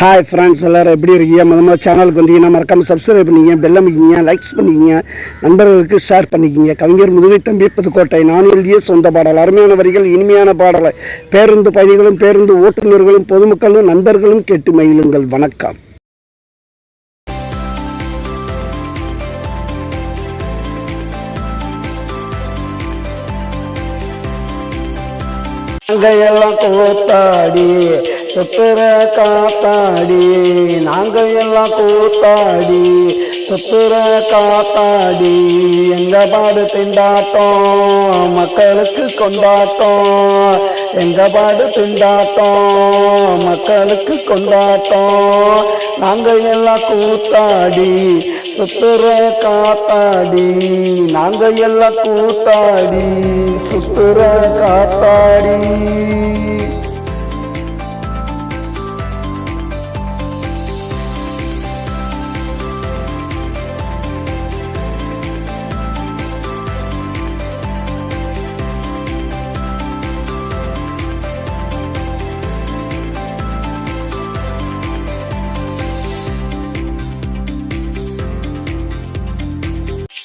Hi friends, எல்லோரும் எப்படி இருக்கீங்க? முதல்ல சேனலுக்கு வந்தீங்கன்னா மறக்காமல் சப்ஸ்கிரைப் பண்ணிக்கிங்க, பெல் அமைக்கிங்க, லைக்ஸ் பண்ணிக்கிங்க, நண்பர்களுக்கு ஷேர் பண்ணிக்கிங்க. கவிஞர் முதுகை தம்பி புதுக்கோட்டை. நான் எழுதிய சொந்த பாடல். அருமையான வரிகள், இனிமையான பாடலை பேருந்து பயணிகளும் பேருந்து ஓட்டுநர்களும் பொதுமக்களும் நண்பர்களும் கேட்டு மகிழுங்கள். வணக்கம். நாங்கள் கூத்தாடி சுத்துற காத்தாடி, நாங்கள் எல்லாம் கூத்தாடி சுத்துற காத்தாடி, எங்க பாடு திண்டாட்டம் மக்களுக்கு கொண்டாட்டம், எங்க பாடு திண்டாட்டம் மக்களுக்கு கொண்டாட்டம். நாங்கள் எல்லாம் கூத்தாடி சுத்துற காத்தாடி, நாங்கள் எல்லாம் கூத்தாடி சுத்துற காத்தாடி.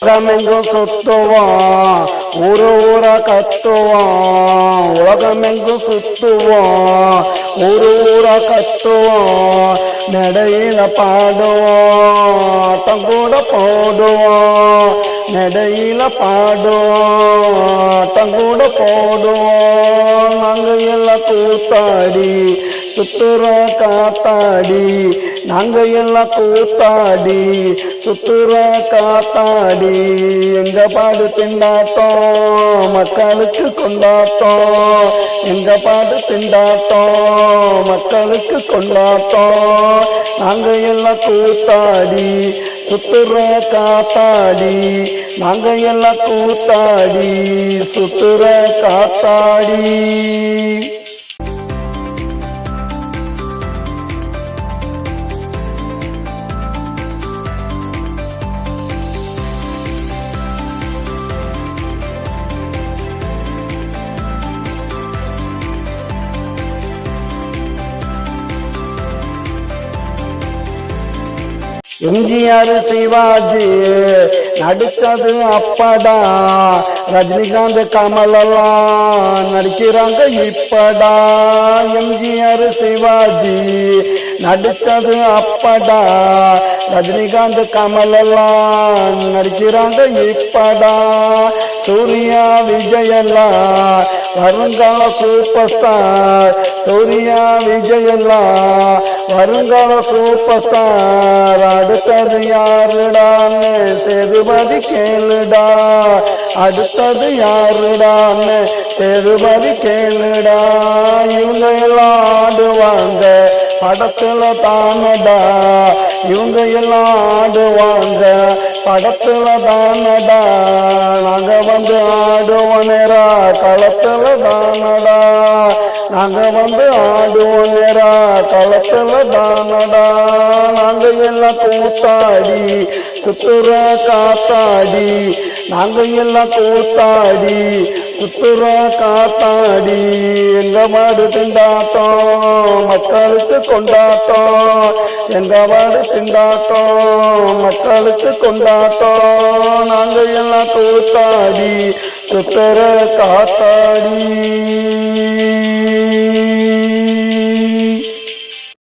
உலகமெங்கும் சுத்துவான், ஊரு ஊரா கத்துவான், உலகமெங்கும் சுத்துவான், ஊரு ஊரா கத்துவான், நடையில பாடுவான், ஆட்டம் கூட போடுவான், நடையில பாடுவான், ஆட்டம் கூட போடுவான். நாங்கள் எல்லாம் கூத்தாடி சுத்துற காத்தாடி, நாங்கள் எல்லாம் கூத்தாடி சுத்துற காத்தாடி, எங்க பாடு திண்டாட்டம் மக்களுக்கு கொண்டாட்டம், எங்க பாடு திண்டாட்டம் மக்களுக்கு கொண்டாட்டம். நாங்கள் எல்லாம் கூத்தாடி சுத்துற காத்தாடி, நாங்கள் எல்லாம் கூத்தாடி சுத்துற காத்தாடி. எம்ஜிஆர் சிவாஜி நடிச்சது அப்படா, ரஜினிகாந்த் கமலெல்லாம் நடிக்கிறாங்க இப்படா. எம்ஜிஆர் சிவாஜி நடிச்சது அப்படா, ரஜினிகாந்த் கமலெல்லாம் நடிக்கிறாங்க இப்படா. சூர்யா விஜயெல்லாம் வருங்கால சூப்பர் ஸ்டார், சூர்யா விஜயெல்லாம் வருங்கால சூப்பர் ஸ்டார். அடுத்தது யாருடான்னு சேதுபதி கேளுடா, அடுத்தது யாருடான்னு சேதுபதி கேளுடா. இவங்க எல்லாம் ஆடுவாங்க படத்துல தானடா, இவங்க எல்லாம் ஆடுவாங்க படத்துல தானடா. நாங்க வந்து ஆடுவோம் நேரா களத்துல தானடா, நாங்க வந்து ஆடுவோம் நேரா களத்துல தானடா. நாங்க எல்லாம் கூத்தாடி சுத்துற காத்தாடி, நாங்க எல்லாம் கூத்தாடி சுத்துற காத்தாடி, எங்க மாடு திண்டாட்டம் மக்களுக்கு கொண்டாட்டம், எங்க மாடு திண்டாட்டம் மக்களுக்கு கொண்டாட்டம். நாங்க எல்லாம் கூத்தாடி சுத்துற காத்தாடி.